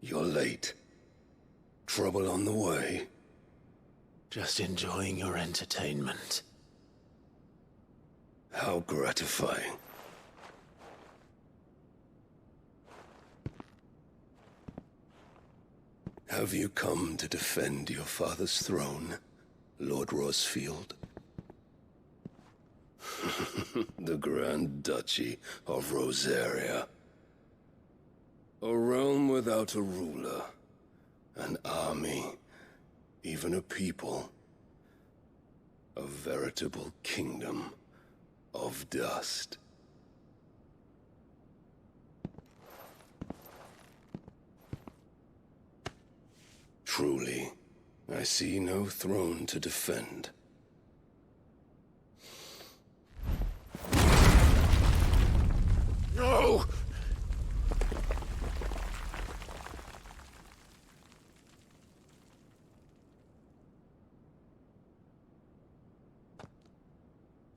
You're late. Trouble on the way? Just enjoying your entertainment. How gratifying. Have you come to defend your father's throne, Lord Rosfield? The Grand Duchy of Rosaria. A realm without a ruler, an army, even a people. A veritable kingdom of dust. Truly, I see no throne to defend. No!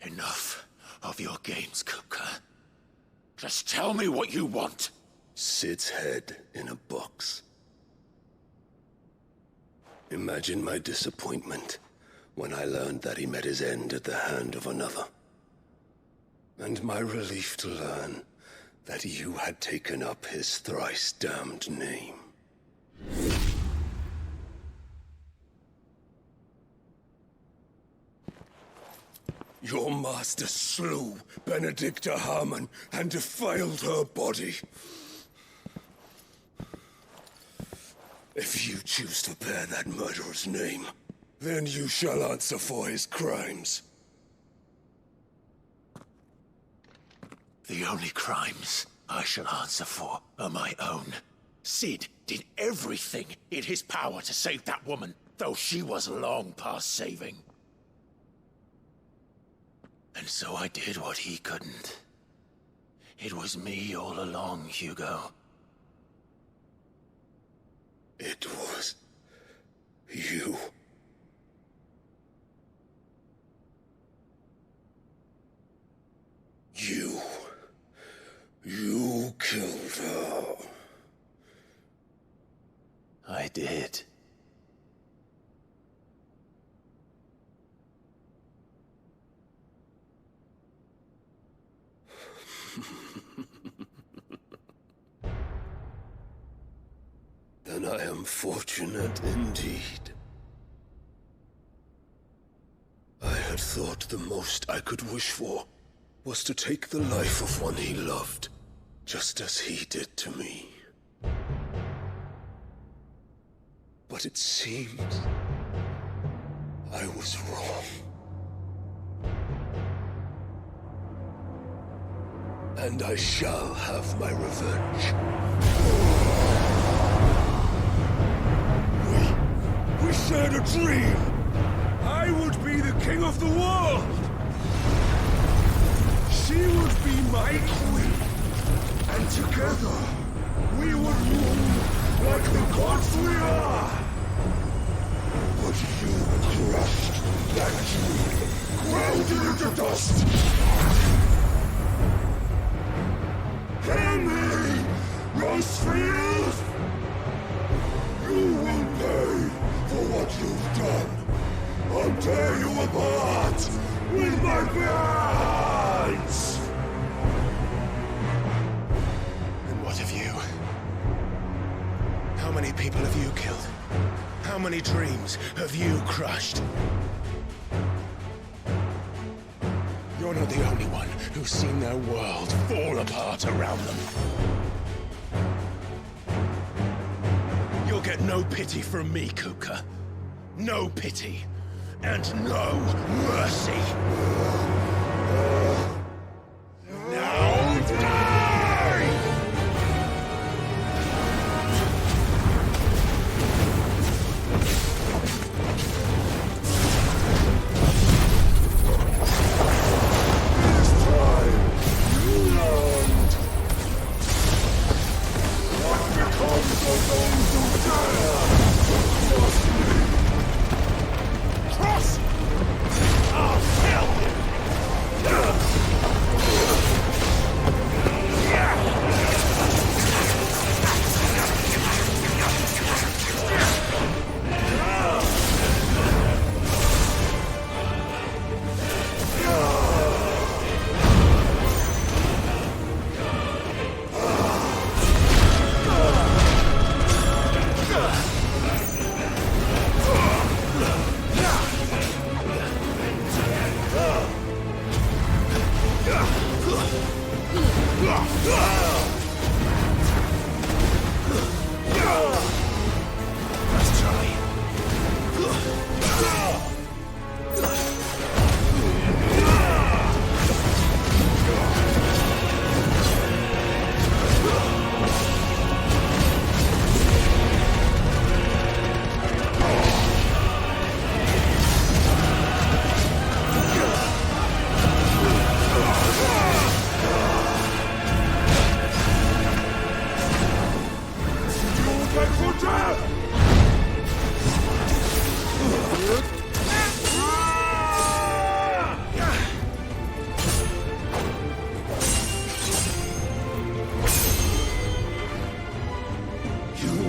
Enough of your games, Kuka. Just tell me what you want. Sid's head in a box. Imagine my disappointment when I learned that he met his end at the hand of another. And my relief to learn that you had taken up his thrice-damned name. Your master slew Benedicta Harmon and defiled her body. If you choose to bear that murderer's name, then you shall answer for his crimes. The only crimes I shall answer for are my own. Sid did everything in his power to save that woman, though she was long past saving. And so I did what he couldn't. It was me all along, Hugo. It was you. You killed her. I did. Then I am fortunate indeed. I had thought the most I could wish for was to take the life of one he loved, just as he did to me. But it seems I was wrong. And I shall have my revenge. We shared a dream! I would be the king of the world! She would be my queen! And together, we would rule like the gods we are! But you crushed that dream, ground it into dust! Hear me, Rosfield! You will pay for what you've done. I'll tear you apart with my hands! And what of you? How many people have you killed? How many dreams have you crushed? You're not the only one who's seen their world fall apart around them. You'll get no pity from me, Kuka. No pity. And no mercy. Now die! This time, you learned! What becomes of those who dare to cross me? Cross! I'll kill you! You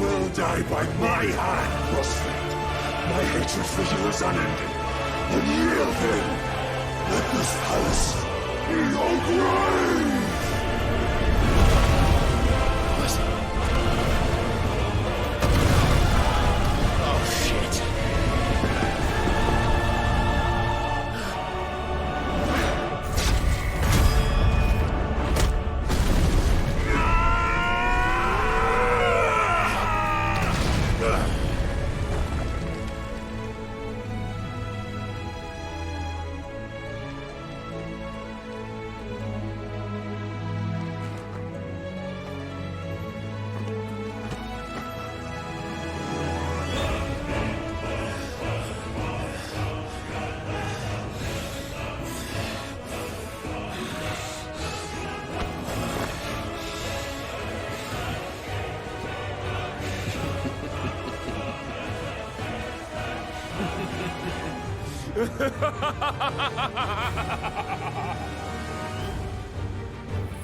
will die by my hand, Rosfield. My hatred for you is unending. And yield then. Let this palace be your grave! Oh, shit.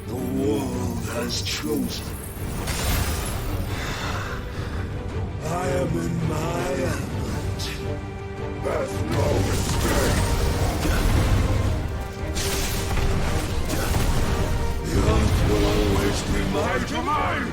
The world has chosen. I am in my element. There's no escape. The earth will always be my domain.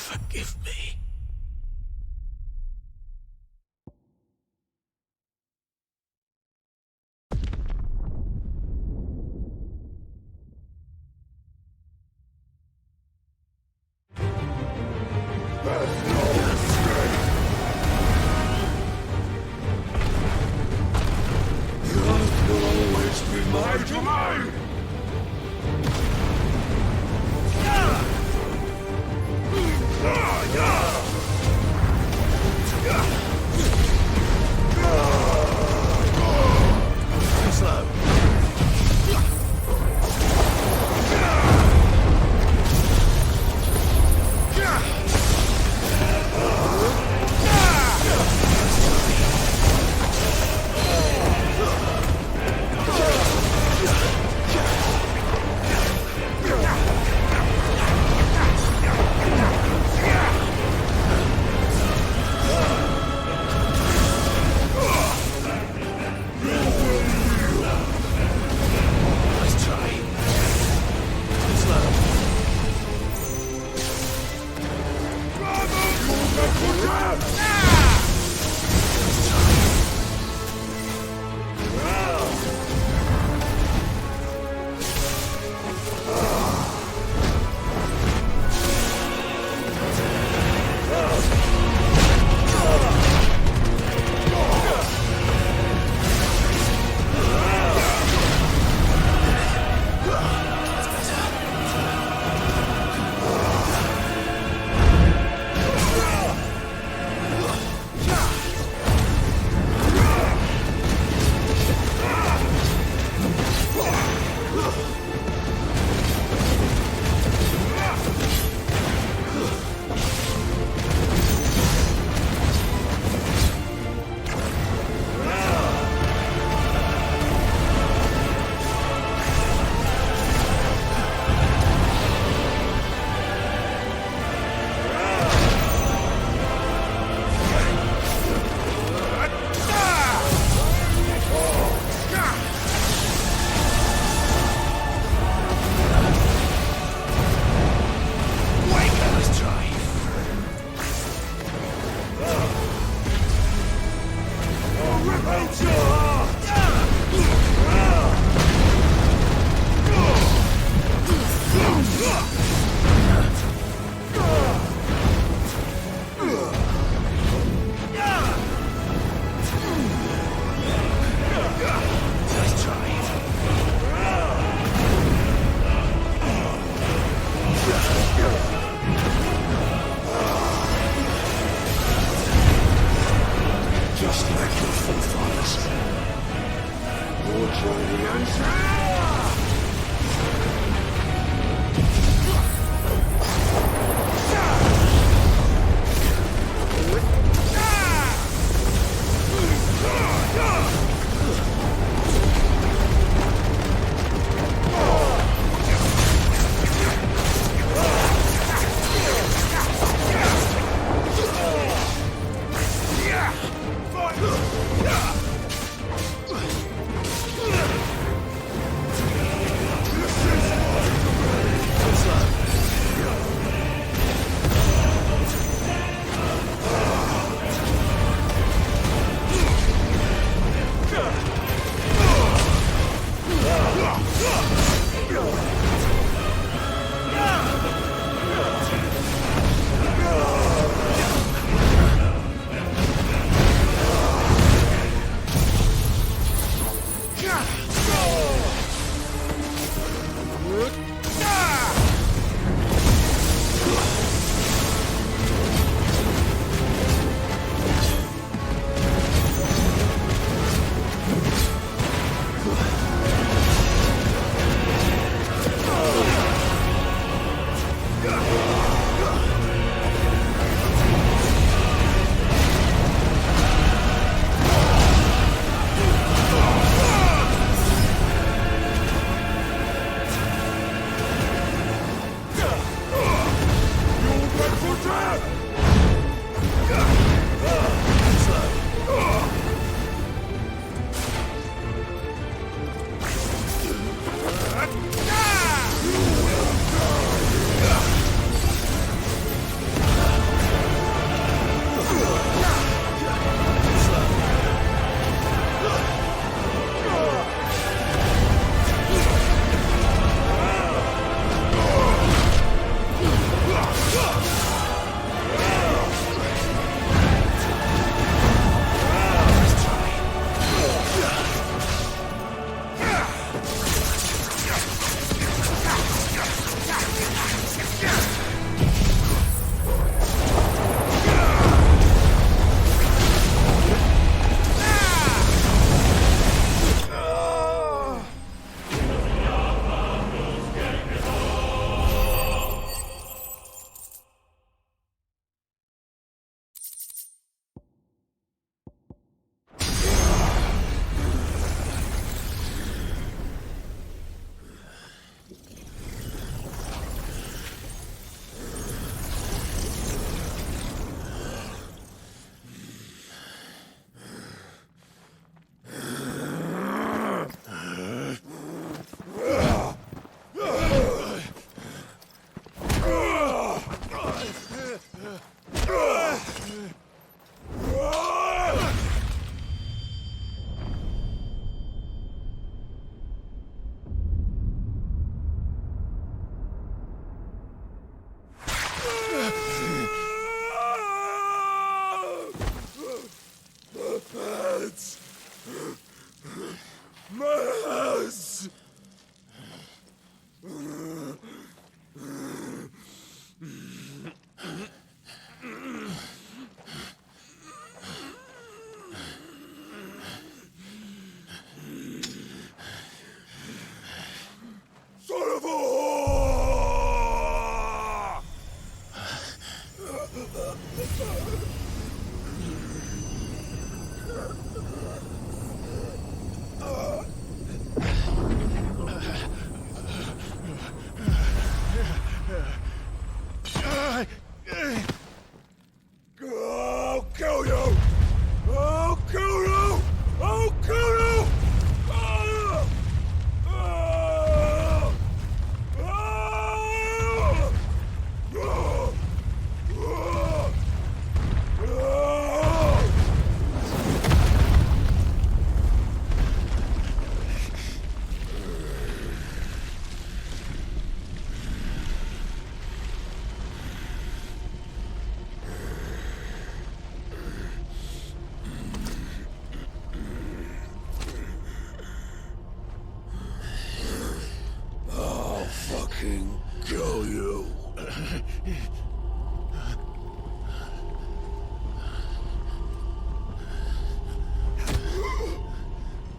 Forgive me.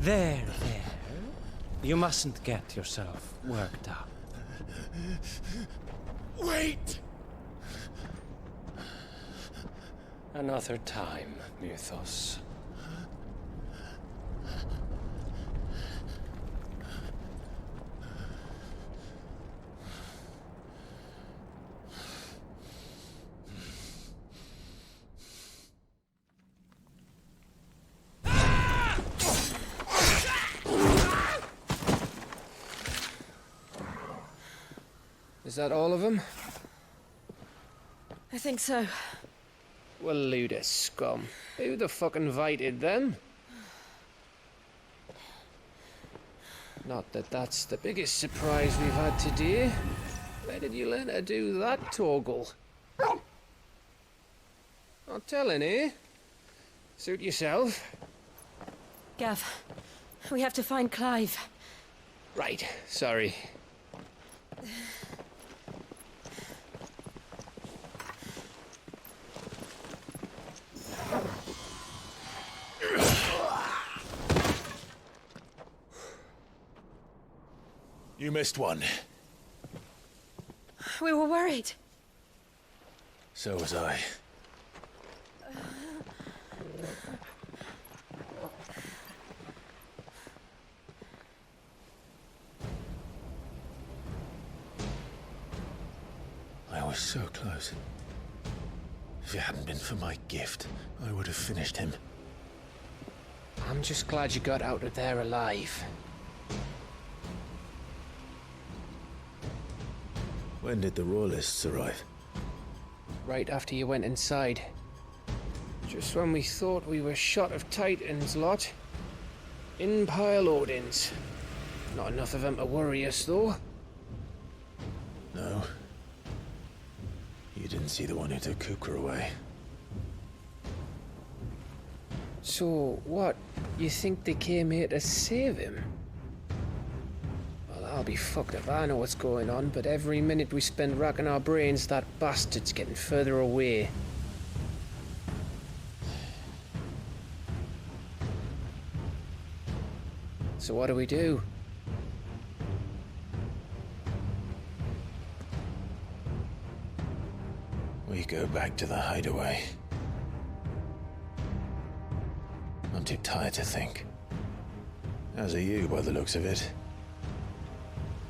There, there. You mustn't get yourself worked up. Wait! Another time, Mythos. Is that all of them? I think so. Well, Luda scum. Who the fuck invited them? Not that that's the biggest surprise we've had today. Where did you learn to do that, Torgal? Not telling, eh? Suit yourself. Gav, we have to find Clive. Right, sorry. You missed one. We were worried. So was I. I was so close. If it hadn't been for my gift, I would have finished him. I'm just glad you got out of there alive. When did the Royalists arrive? Right after you went inside. Just when we thought we were shot of Titans lot. In pile Odins. Not enough of them to worry us, though. No. You didn't see the one who took Kukra away. So, what? You think they came here to save him? Well, I'll be fucked if I know what's going on, but every minute we spend racking our brains, that bastard's getting further away. So what do we do? We go back to the hideaway. I'm too tired to think. As are you, by the looks of it.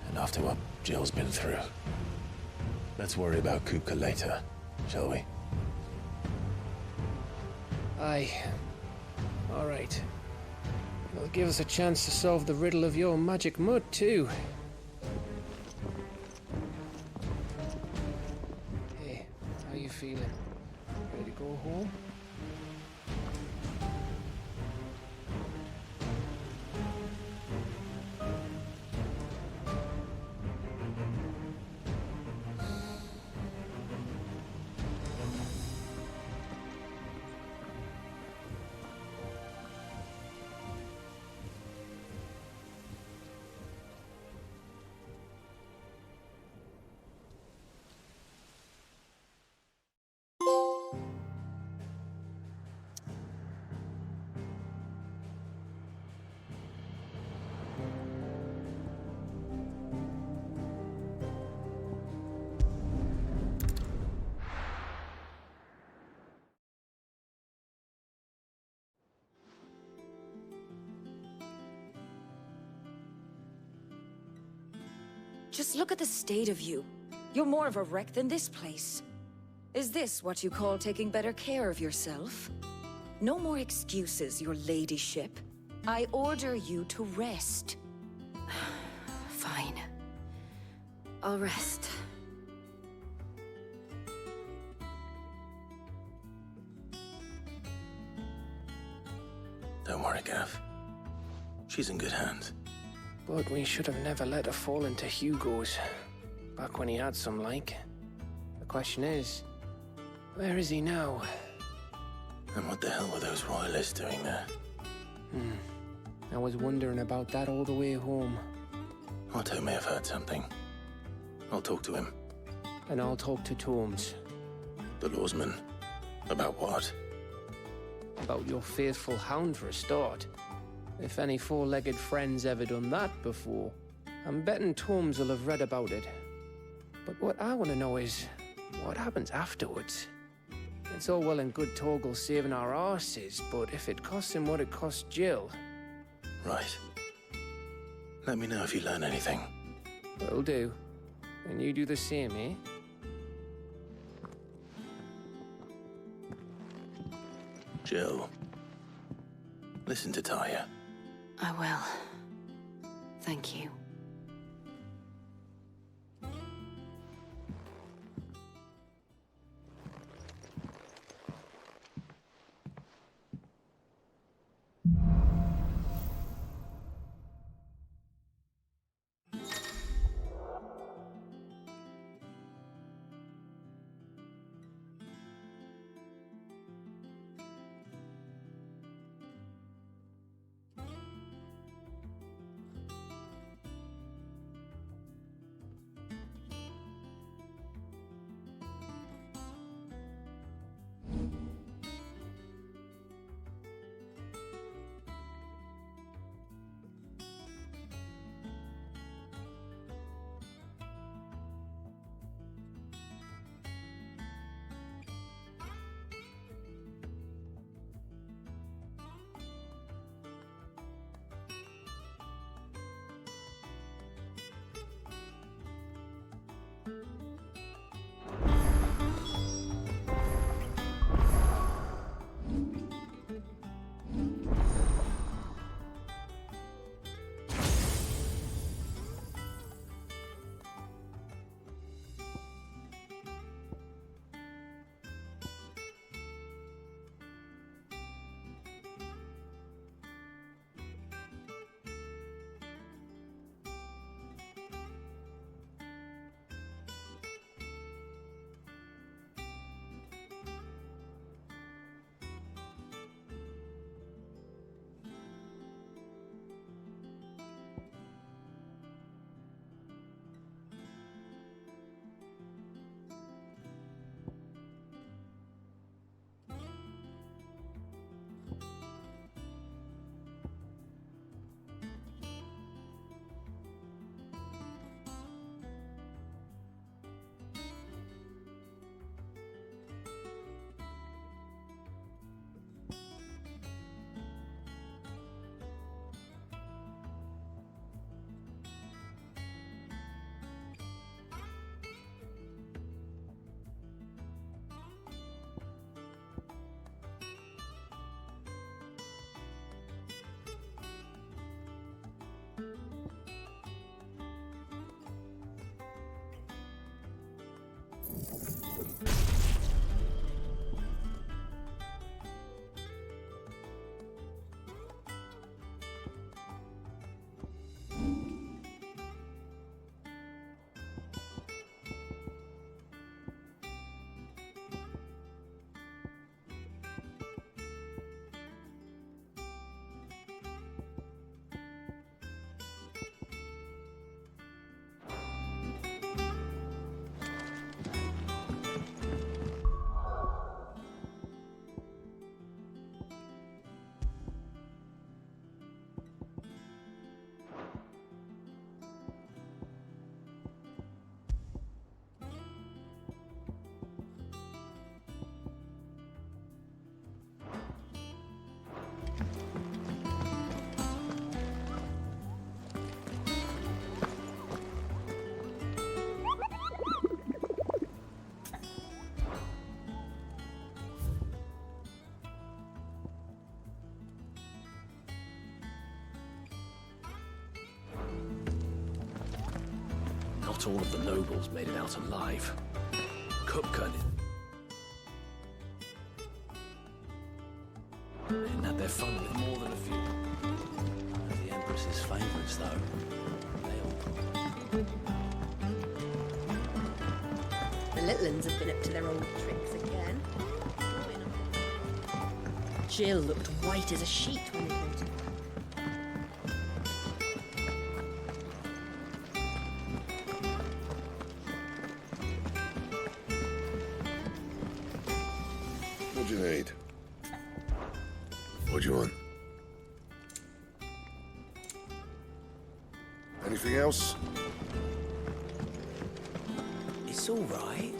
And after what Jill's been through. Let's worry about Kupka later, shall we? Aye. All right. It'll give us a chance to solve the riddle of your magic mud, too. Hey, how you feeling? Ready to go home? Just look at the state of you. You're more of a wreck than this place. Is this what you call taking better care of yourself? No more excuses, your ladyship. I order you to rest. Fine. I'll rest. Don't worry, Gav. She's in good hands. But we should have never let her fall into Hugo's. Back when he had some like. The question is, where is he now? And what the hell were those royalists doing there? I was wondering about that all the way home. Otto may have heard something. I'll talk to him. And I'll talk to Tomes. The lawsman. About what? About your faithful hound for a start. If any four-legged friend's ever done that before, I'm betting Tomes will have read about it. But what I want to know is, what happens afterwards? It's all well and good Torgal saving our arses, but if it costs him what it cost Jill... Right. Let me know if you learn anything. Will do. And you do the same, eh? Jill, listen to Taya. I will. Thank you. Not all of the nobles made it out alive. Kupka They didn't have their fun with more than a few. The Empress's favourites, though. The little uns have been up to their old tricks again. Jill looked white as a sheet when they brought her back. What do you need? What do you want? Anything else? It's all right.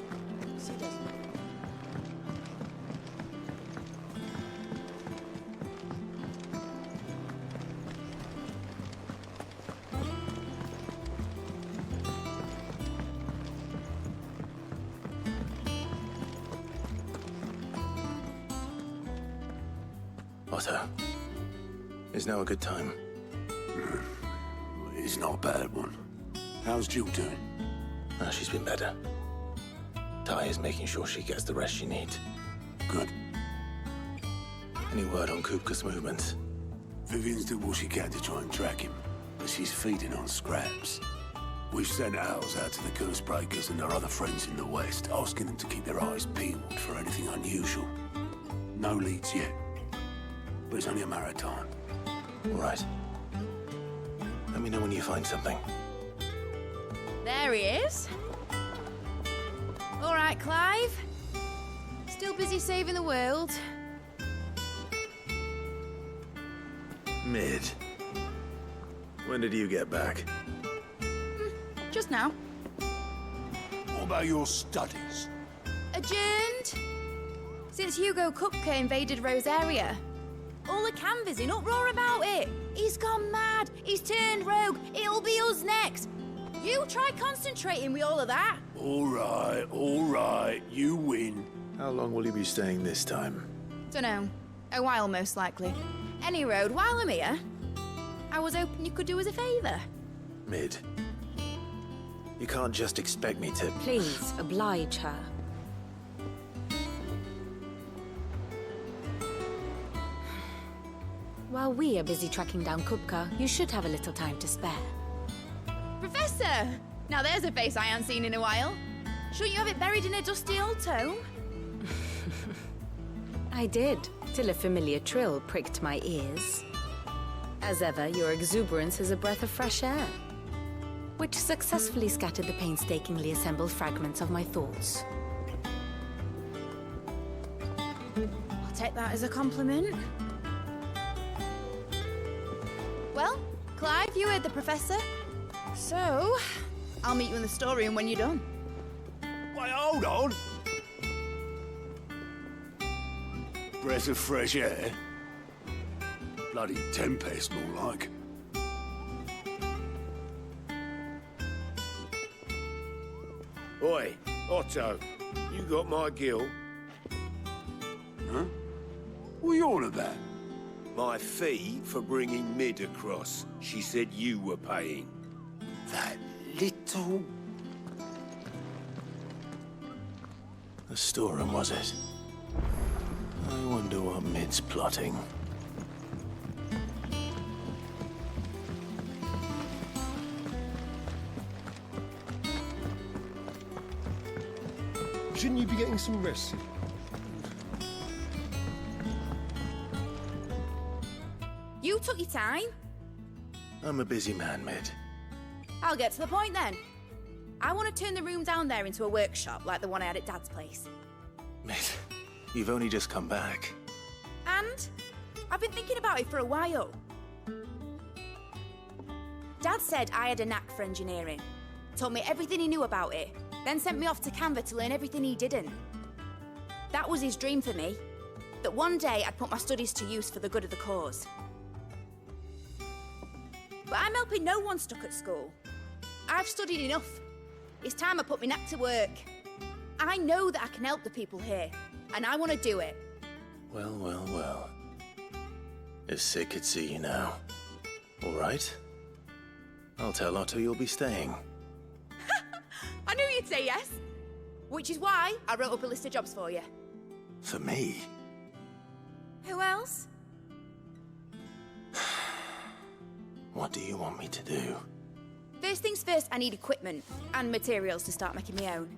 Otto, is now a good time? It's not a bad one. How's Jill doing? Oh, she's been better. Ty is making sure she gets the rest she needs. Good. Any word on Kupka's movements? Vivian's did what she can to try and track him, but she's feeding on scraps. We've sent ours out to the Curse-breakers and their other friends in the West, asking them to keep their eyes peeled for anything unusual. No leads yet, but it's only a matter of time. All right. Let me know when you find something. There he is. All right, Clive. Still busy saving the world. Mid. When did you get back? Just now. What about your studies? Adjourned. Since Hugo Kupka invaded Rosaria. All the canvas in uproar about it. He's gone mad. He's turned rogue. It'll be us next. You try concentrating with all of that. All right, you win. How long will you be staying this time? Dunno. A while, most likely. Any road, while I'm here, I was hoping you could do us a favour. Mid. You can't just expect me to... Please, oblige her. While we are busy tracking down Kupka, you should have a little time to spare. Professor! Now there's a face I haven't seen in a while. Shouldn't you have it buried in a dusty old tome? I did, till a familiar trill pricked my ears. As ever, your exuberance is a breath of fresh air, which successfully scattered the painstakingly assembled fragments of my thoughts. I'll take that as a compliment. Well, Clive, you heard the professor. So, I'll meet you in the storeroom when you're done. Wait, hold on. Breath of fresh air? Bloody tempest, more like. Oi, Otto, you got my gill? Huh? What are you on about? My fee for bringing Mid across. She said you were paying. That little... The storeroom, was it? I wonder what Mid's plotting. Shouldn't you be getting some rest? You took your time. I'm a busy man, Mid. I'll get to the point then. I want to turn the room down there into a workshop like the one I had at Dad's place. Mid, you've only just come back. And I've been thinking about it for a while. Dad said I had a knack for engineering. Told me everything he knew about it, then sent me off to Canva to learn everything he didn't. That was his dream for me. That one day I'd put my studies to use for the good of the cause. But I'm helping no one stuck at school. I've studied enough. It's time I put my neck to work. I know that I can help the people here, and I want to do it. Well, well, well. If Sid could see you now. All right. I'll tell Otto you'll be staying. I knew you'd say yes. Which is why I wrote up a list of jobs for you. For me? Who else? What do you want me to do? First things first, I need equipment and materials to start making my own.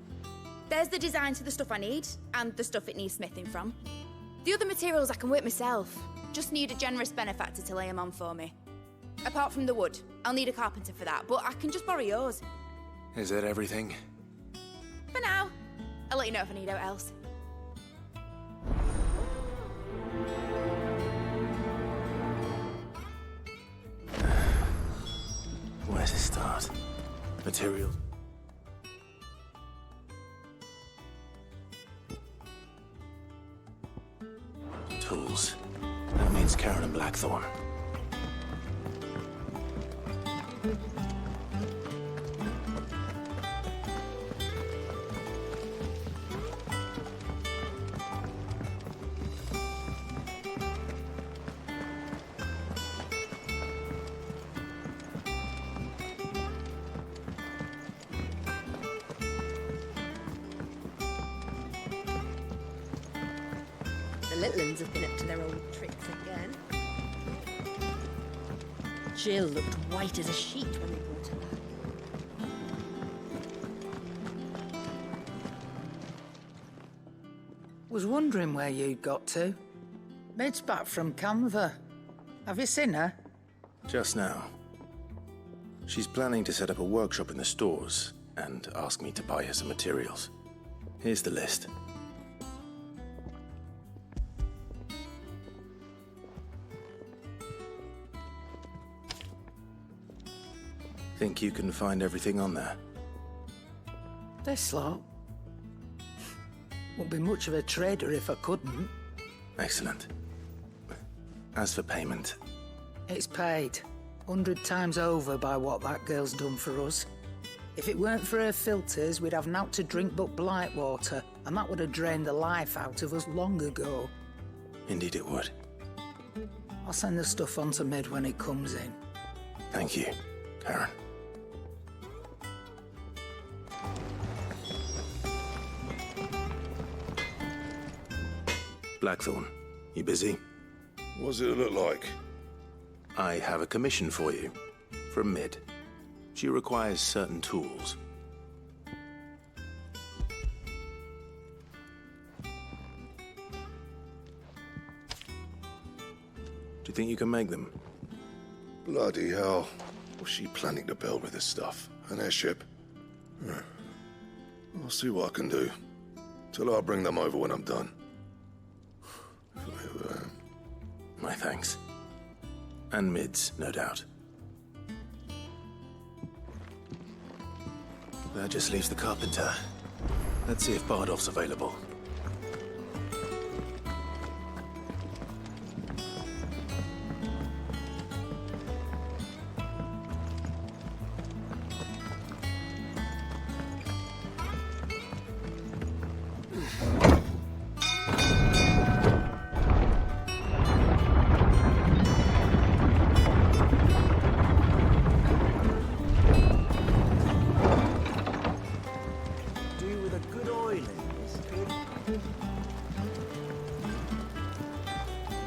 There's the designs for the stuff I need and the stuff it needs smithing from. The other materials I can work myself. Just need a generous benefactor to lay them on for me. Apart from the wood, I'll need a carpenter for that, but I can just borrow yours. Is that everything? For now. I'll let you know if I need out else. Well, Where's it start? Materials? Tools. That means Karen and Blackthorn. The little uns have been up to their old tricks again. Jill looked white as a sheet when they brought her back. Was wondering where you'd got to. Mid's back from Canva. Have you seen her? Just now. She's planning to set up a workshop in the stores and ask me to buy her some materials. Here's the list. Think you can find everything on there? This lot. Wouldn't be much of a trader if I couldn't. Excellent. As for payment, It's paid. 100 times over by what that girl's done for us. If it weren't for her filters, we'd have naught to drink but Blight water, and that would have drained the life out of us long ago. indeed it would. I'll send the stuff on to Mid when it comes in. Thank you, Karen. Blackthorn, you busy? What's it look like? I have a commission for you. From Mid. She requires certain tools. Do you think you can make them? Bloody hell. What's she planning to build with this stuff? An airship? I'll see what I can do. Tell her I'll bring them over when I'm done. My thanks. And Mid's, no doubt. That just leaves the carpenter. Let's see if Bardolph's available.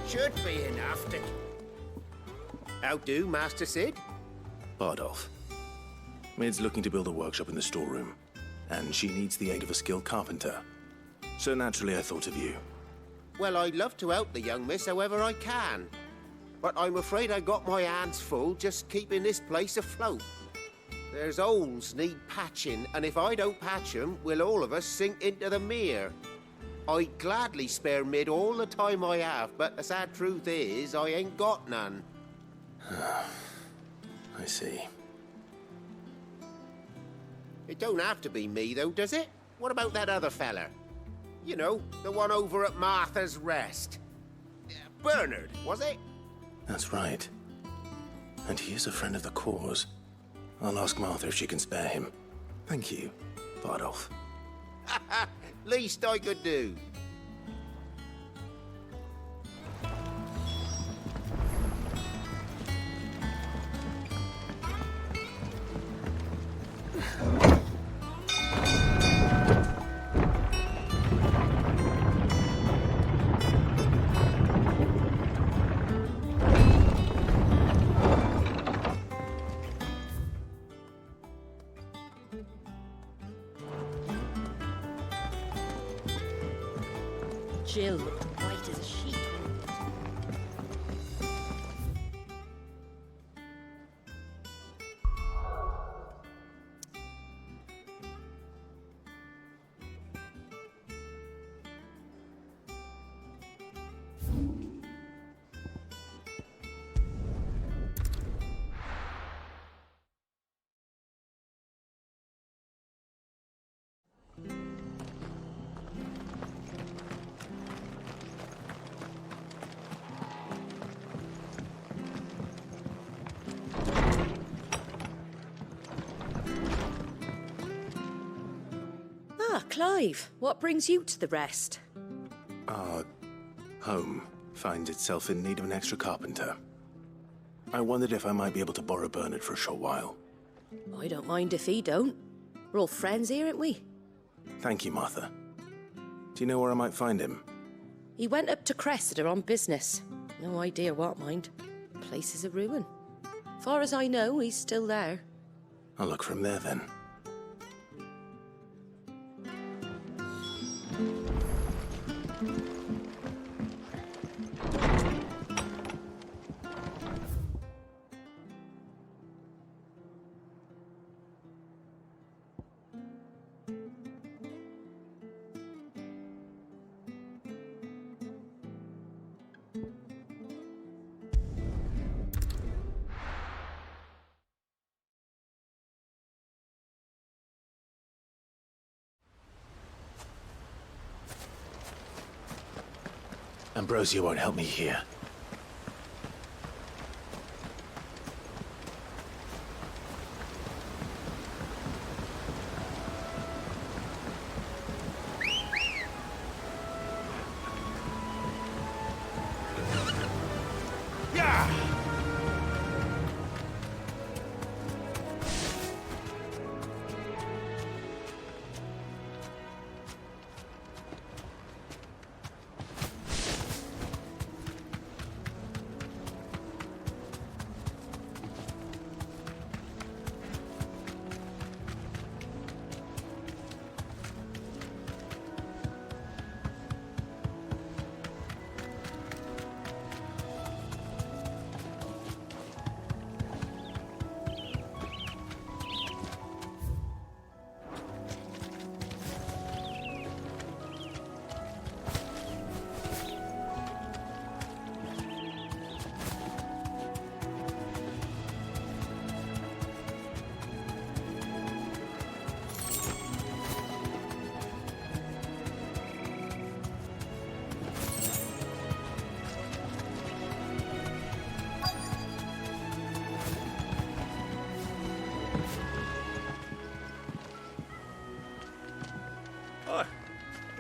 Should be enough to... How do, Master Sid? Bardolph. Mid's looking to build a workshop in the storeroom, and she needs the aid of a skilled carpenter. So naturally I thought of you. Well, I'd love to help the young miss however I can. But I'm afraid I got my hands full just keeping this place afloat. There's holes need patching, and if I don't patch them, will all of us sink into the mere. I'd gladly spare Mid all the time I have, but the sad truth is, I ain't got none. I see. It don't have to be me, though, does it? What about that other fella? You know, the one over at Martha's Rest. Bernard, was it? That's right. And he is a friend of the cause. I'll ask Martha if she can spare him. Thank you, Bardolph. Least I could do. Jill looked white as a sheet. Ah, Clive, what brings you to the rest? Our home finds itself in need of an extra carpenter. I wondered if I might be able to borrow Bernard for a short while. I don't mind if he don't. We're all friends here, aren't we? Thank you, Martha. Do you know where I might find him? He went up to Cressida on business. No idea what, mind. Place is a ruin. Far as I know, he's still there. I'll look for him there then. Ambrosia won't help me here.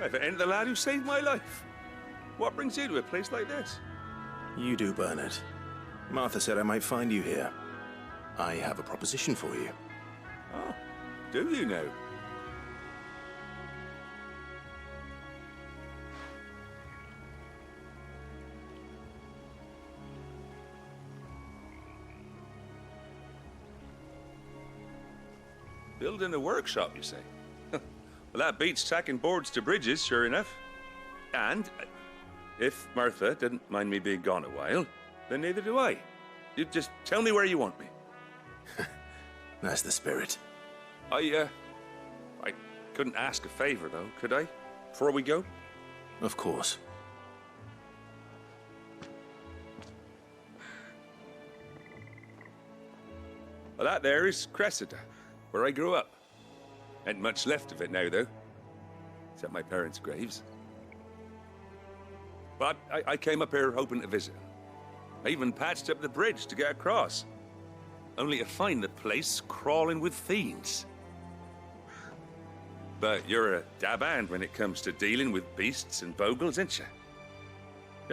If it ain't the lad who saved my life. What brings you to a place like this? You do, Bernard. Martha said I might find you here. I have a proposition for you. Oh, do you now? Building a workshop, you say? Well, that beats tacking boards to bridges, sure enough. And if Martha didn't mind me being gone a while, then neither do I. You just tell me where you want me. That's the spirit. I couldn't ask a favor, though, could I? Before we go? Of course. Well, that there is Cressida, where I grew up. Ain't much left of it now, though. Except my parents' graves. But I came up here hoping to visit. I even patched up the bridge to get across. Only to find the place crawling with fiends. But you're a dab hand when it comes to dealing with beasts and bogles, ain't you?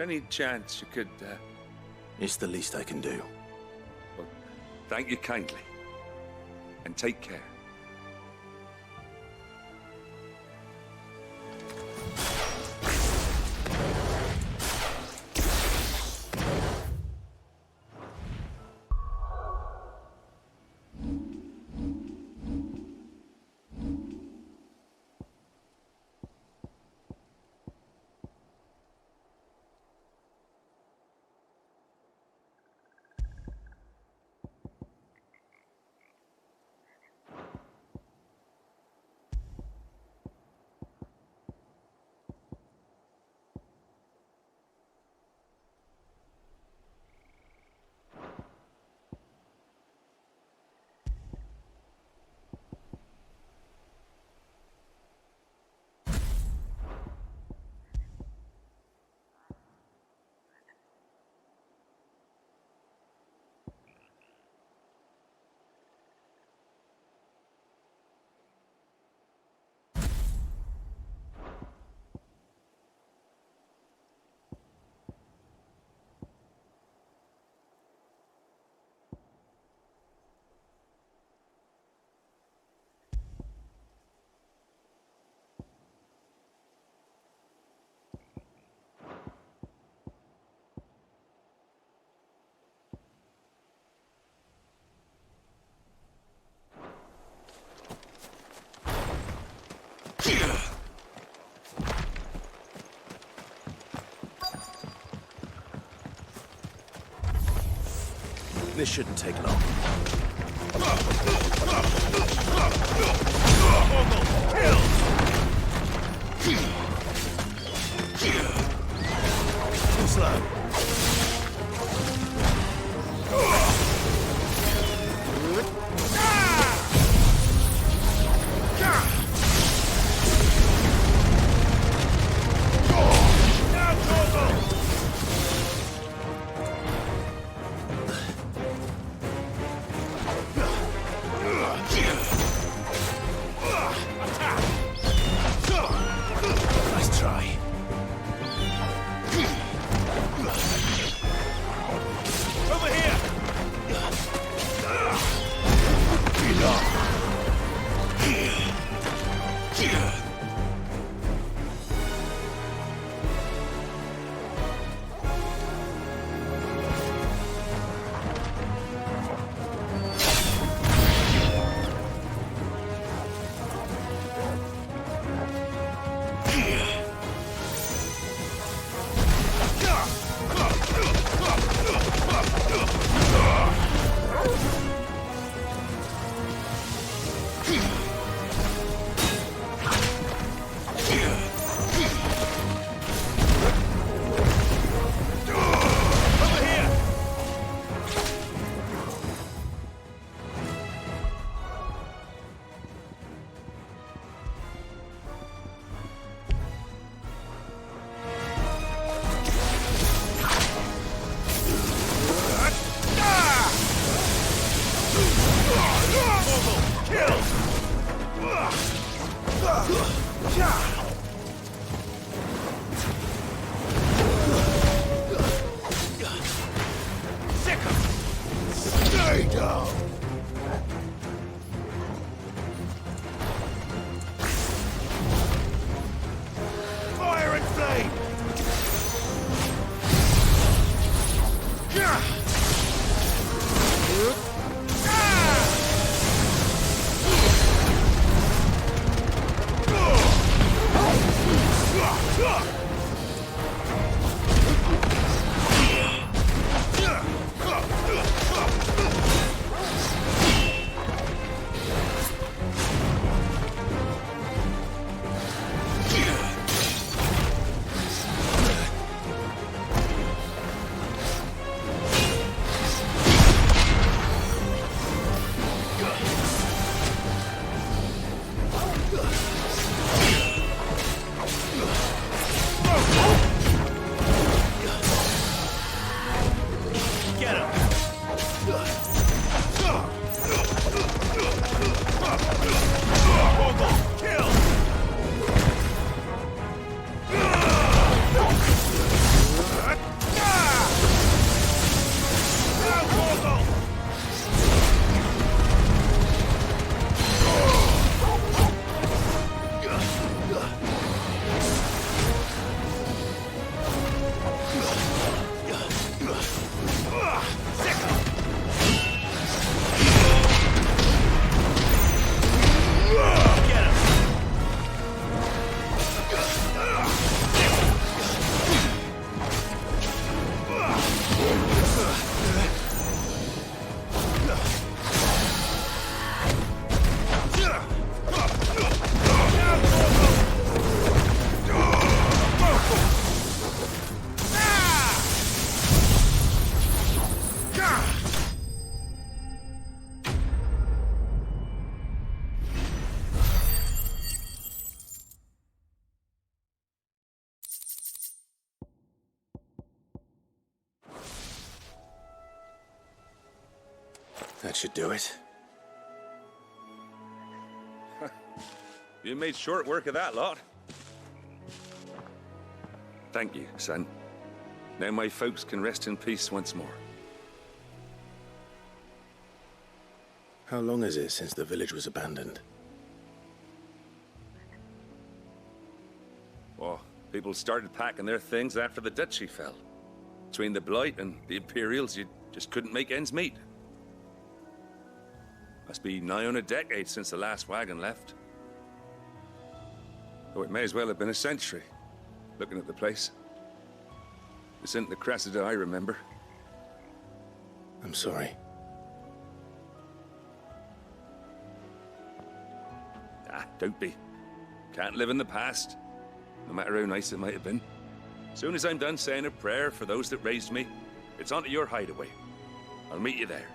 Any chance you could, It's the least I can do. Well, thank you kindly. And take care. This shouldn't take long. Too slow. Nice try. Over here! Stay down! Fire and flame! That should do it. You made short work of that lot. Thank you, son. Now my folks can rest in peace once more. How long is it since the village was abandoned? Oh, people started packing their things after the duchy fell. Between the Blight and the Imperials, you just couldn't make ends meet. Must be nigh on a decade since the last wagon left. Oh, it may as well have been a century, looking at the place. This isn't the Cressida I remember. I'm sorry. Don't be. Can't live in the past, no matter how nice it might have been. Soon as I'm done saying a prayer for those that raised me, it's on to your hideaway. I'll meet you there.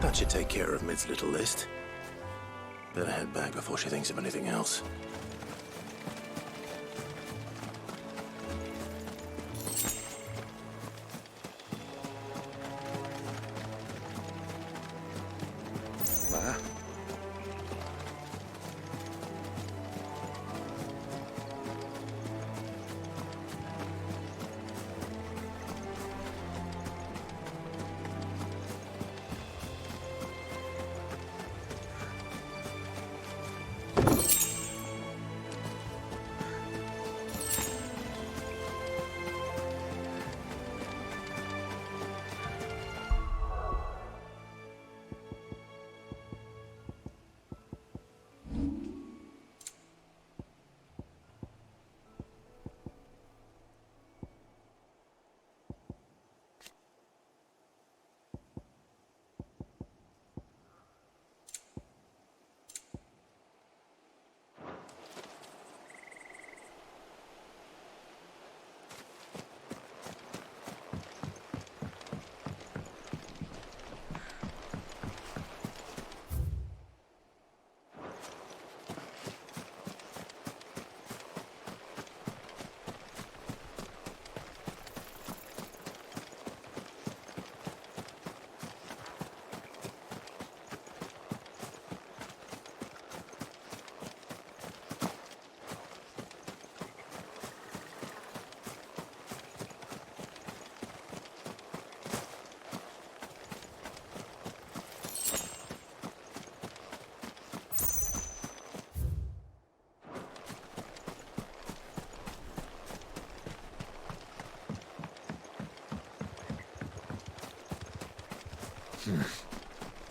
That should take care of Mid's little list. Better head back before she thinks of anything else. Ma?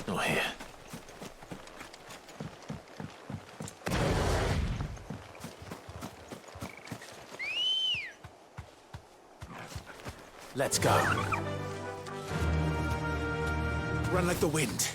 Oh, here. Let's go. Run like the wind.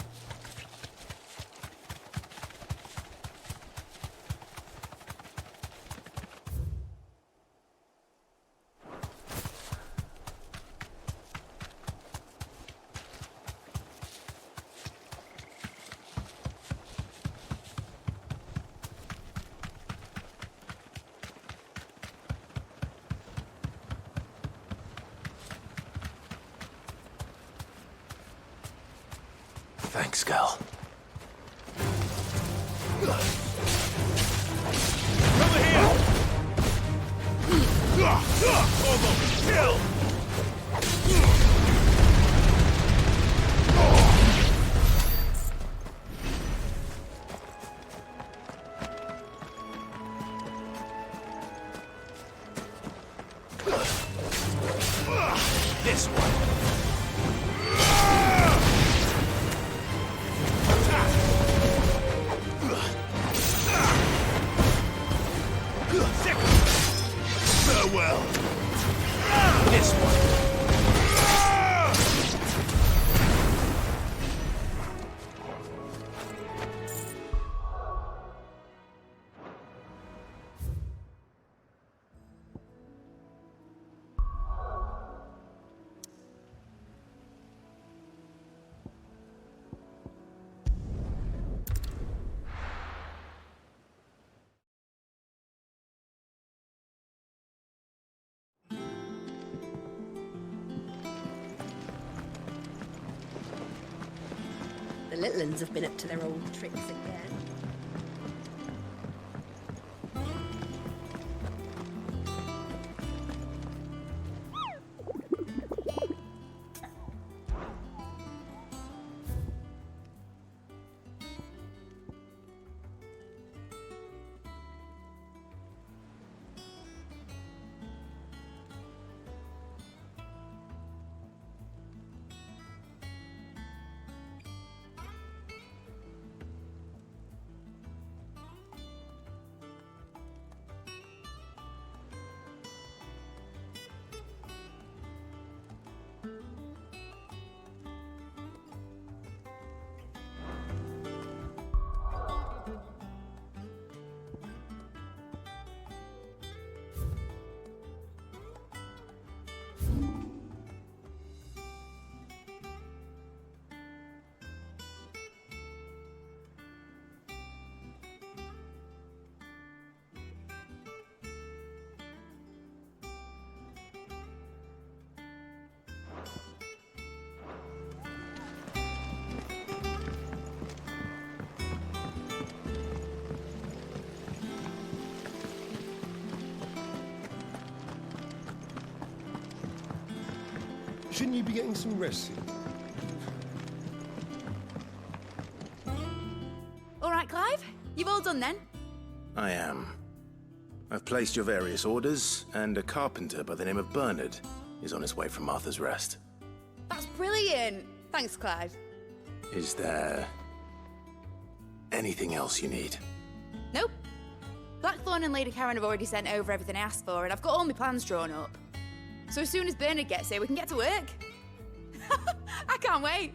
Thanks, Gal. Over here! Almost kill! This one. Farewell. This one. The little uns have been up to their old tricks again. Shouldn't you be getting some rest? All right, Clive? You've all done then? I am. I've placed your various orders, and a carpenter by the name of Bernard is on his way from Martha's Rest. That's brilliant. Thanks, Clive. Is there anything else you need? Nope. Blackthorn and Lady Karen have already sent over everything I asked for, and I've got all my plans drawn up. So as soon as Bernard gets here, we can get to work. I can't wait.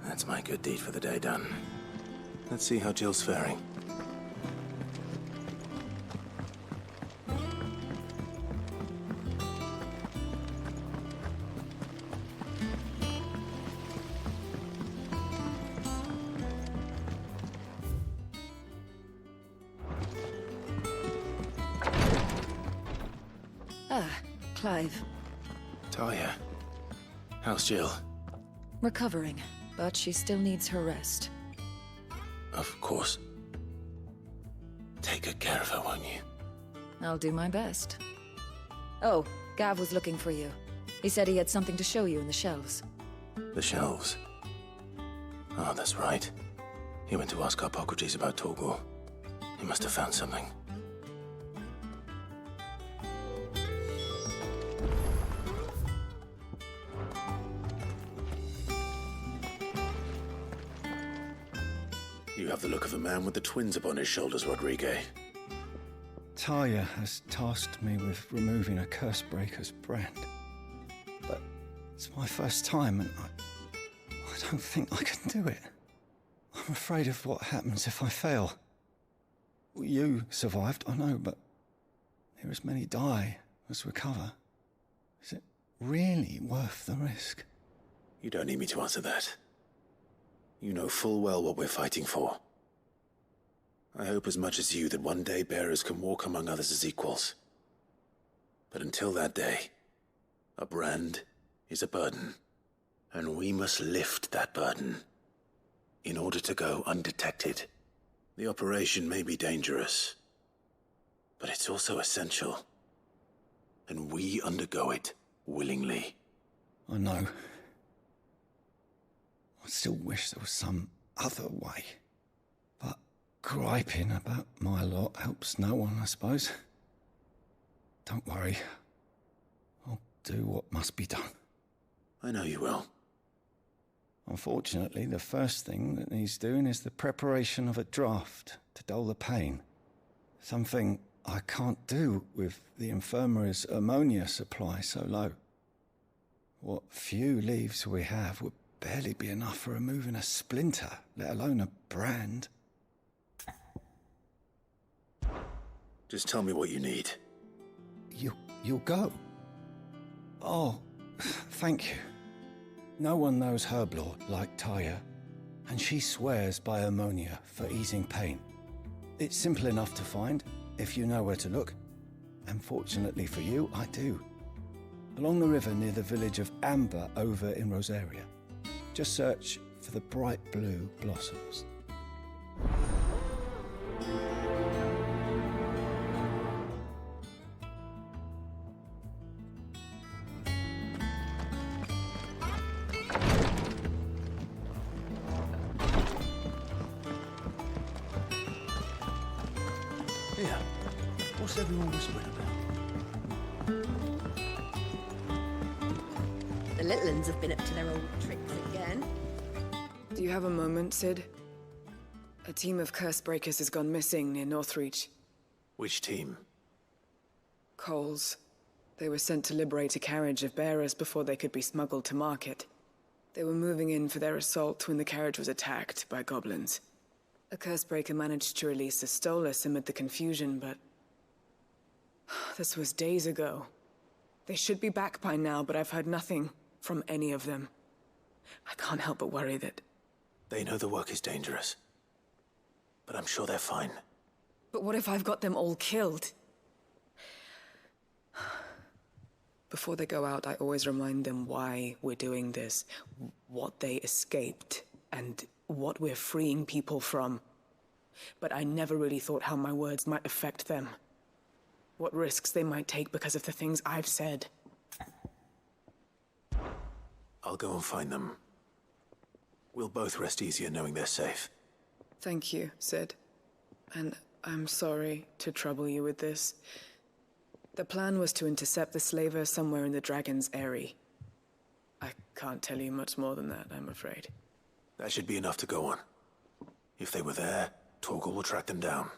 That's my good deed for the day done. Let's see how Jill's faring. Ah, Clive. Talia, how's Jill? Recovering, but she still needs her rest. Of course. Take good care of her, won't you? I'll do my best. Oh, Gav was looking for you. He said he had something to show you in the shelves. The shelves? Oh, that's right. He went to ask Hippocrates about Torgor. He must have found something. You have the look of a man with the twins upon his shoulders, Rodrigue. Talia has tasked me with removing a Cursebreaker's brand. But it's my first time, and I don't think I can do it. I'm afraid of what happens if I fail. You survived, I know, but there as many die as recover. Is it really worth the risk? You don't need me to answer that. You know full well what we're fighting for. I hope as much as you that one day bearers can walk among others as equals. But until that day, a brand is a burden, and we must lift that burden in order to go undetected. The operation may be dangerous, but it's also essential, and we undergo it willingly. I know. I still wish there was some other way. But griping about my lot helps no one, I suppose. Don't worry. do what must be done. I know you will. Unfortunately, the first thing that needs doing is the preparation of a draft to dull the pain. Something I can't do with the infirmary's ammonia supply so low. What few leaves we have would barely be enough for removing a splinter, let alone a brand. Just tell me what you need. You'll go? Oh, thank you. No one knows Herblord like Taya, and she swears by ammonia for easing pain. It's simple enough to find, if you know where to look. And fortunately for you, I do. Along the river near the village of Amber over in Rosaria. Just search for the bright blue blossoms. Here, what's everyone whispering about? The little uns have been up to their old tricks again. Do you have a moment, Sid? A team of curse breakers has gone missing near Northreach. Which team? Coles. They were sent to liberate a carriage of bearers before they could be smuggled to market. They were moving in for their assault when the carriage was attacked by goblins. A cursebreaker managed to release a Stolas amid the confusion, but... this was days ago. They should be back by now, but I've heard nothing from any of them. I can't help but worry that... They know the work is dangerous. But I'm sure they're fine. But what if I've got them all killed? Before they go out, I always remind them why we're doing this, what they escaped, and what we're freeing people from. But I never really thought how my words might affect them. What risks they might take because of the things I've said. I'll go and find them. We'll both rest easier knowing they're safe. Thank you, Sid. And I'm sorry to trouble you with this. The plan was to intercept the slaver somewhere in the Dragon's Eyrie. I can't tell you much more than that, I'm afraid. That should be enough to go on. If they were there, Torgal will track them down.